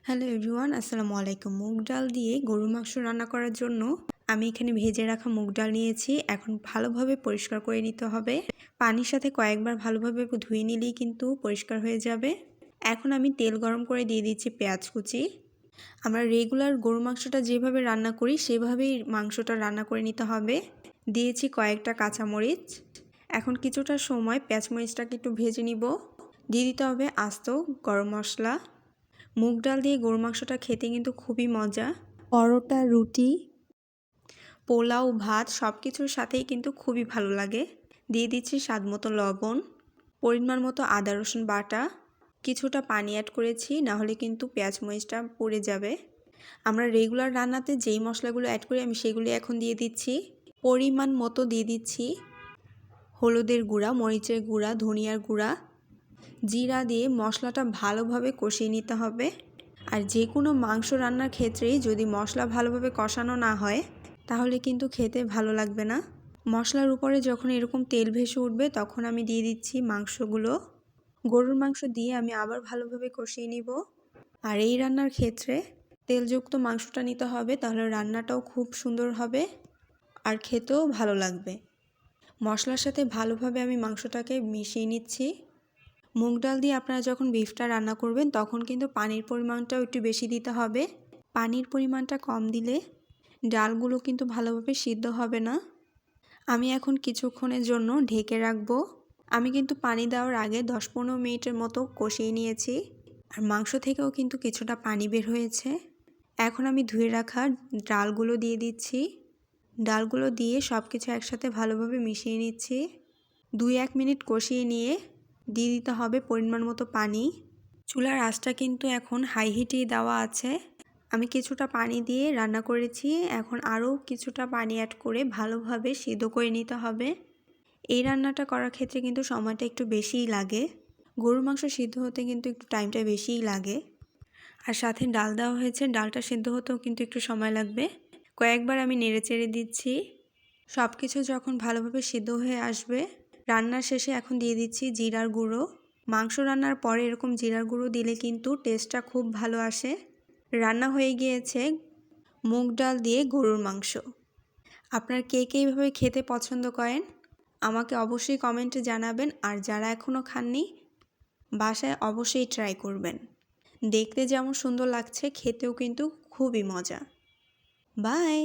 Hello everyone, আসসালামু আলাইকুম। মুগ ডাল দিয়ে গরুর মাংস রান্না করার জন্য আমি এখানে ভেজে রাখা মুগ ডাল নিয়েছি। এখন ভালোভাবে পরিষ্কার করে নিতে হবে। পানির সাথে কয়েকবার ভালোভাবে ধুয়ে নিলেই কিন্তু পরিষ্কার হয়ে যাবে। এখন আমি তেল গরম করে দিয়ে দিচ্ছি পেঁয়াজ কুচি। আমরা রেগুলার গরুর মাংসটা যেভাবে রান্না করি সেভাবেই মাংসটা রান্না করে নিতে হবে। দিয়েছি কয়েকটা কাঁচামরিচ। এখন কিছুটা সময় পেঁয়াজ মরিচটাকে একটু ভেজে নিব। দিয়ে দিতে হবে আস্ত গরম মশলা। মুগ ডাল দিয়ে গরুর মাংসটা খেতে কিন্তু খুবই মজা। পরোটা, রুটি, পোলাও, ভাত সব কিছুর সাথেই কিন্তু খুবই ভালো লাগে। দিয়ে দিচ্ছি স্বাদ মতো লবণ, পরিমাণ মতো আদা রসুন বাটা, কিছুটা পানি অ্যাড করেছি, নাহলে কিন্তু পেঁয়াজ মরিচটা পুড়ে যাবে। আমরা রেগুলার রান্নাতে যেই মশলাগুলো অ্যাড করি আমি সেগুলি এখন দিয়ে দিচ্ছি। পরিমাণ মতো দিয়ে দিচ্ছি হলুদের গুঁড়া, মরিচের গুঁড়া, ধনিয়ার গুঁড়া, জিরা দিয়ে মশলাটা ভালোভাবে কষিয়ে নিতে হবে। আর যে কোনো মাংস রান্নার ক্ষেত্রেই যদি মশলা ভালোভাবে কষানো না হয় তাহলে কিন্তু খেতে ভালো লাগবে না। মশলার উপরে যখন এরকম তেল ভেসে উঠবে তখন আমি দিয়ে দিচ্ছি মাংসগুলো। গরুর মাংস দিয়ে আমি আবার ভালোভাবে কষিয়ে নিব। আর এই রান্নার ক্ষেত্রে তেলযুক্ত মাংসটা নিতে হবে, তাহলে রান্নাটাও খুব সুন্দর হবে আর খেতেও ভালো লাগবে। মশলার সাথে ভালোভাবে আমি মাংসটাকে মিশিয়ে নিচ্ছি। মুগ ডাল দিয়ে আপনারা যখন বিফটা রান্না করবেন তখন কিন্তু পানির পরিমাণটাও একটু বেশি দিতে হবে। পানির পরিমাণটা কম দিলে ডালগুলো কিন্তু ভালোভাবে সিদ্ধ হবে না। আমি এখন কিছুক্ষণের জন্য ঢেকে রাখবো। আমি কিন্তু পানি দেওয়ার আগে 10-15 মিনিটের মতো কষিয়ে নিয়েছি। আর মাংস থেকেও কিন্তু কিছুটা পানি বের হয়েছে। এখন আমি ধুয়ে রাখা ডালগুলো দিয়ে দিচ্ছি। ডালগুলো দিয়ে সব কিছু একসাথে ভালোভাবে মিশিয়ে নিচ্ছি। 2-1 মিনিট কষিয়ে নিয়ে দিয়ে দিতে হবে পরিমাণ মতো পানি। চুলার আঁচটা কিন্তু এখন হাই হিটেই দেওয়া আছে। আমি কিছুটা পানি দিয়ে রান্না করেছি, এখন আরও কিছুটা পানি অ্যাড করে ভালোভাবে সিদ্ধ করে নিতে হবে। এই রান্নাটা করার ক্ষেত্রে কিন্তু সময়টা একটু বেশিই লাগে। গরুর মাংস সিদ্ধ হতে কিন্তু একটু টাইমটা বেশিই লাগে। আর সাথে ডাল দেওয়া হয়েছে, ডালটা সিদ্ধ হতেও কিন্তু একটু সময় লাগবে। কয়েকবার আমি নেড়েচেড়ে দিচ্ছি। সব কিছু যখন ভালোভাবে সিদ্ধ হয়ে আসবে রান্নার শেষে এখন দিয়ে দিচ্ছি জিরার গুঁড়ো। মাংস রান্নার পরে এরকম জিরার গুঁড়ো দিলে কিন্তু টেস্টটা খুব ভালো আসে। রান্না হয়ে গিয়েছে মুগ ডাল দিয়ে গরুর মাংস। আপনারা কে কে এইভাবে খেতে পছন্দ করেন আমাকে অবশ্যই কমেন্টে জানাবেন। আর যারা এখনও খাননি বাসায় অবশ্যই ট্রাই করবেন। দেখতে যেমন সুন্দর লাগছে খেতেও কিন্তু খুবই মজা। বাই।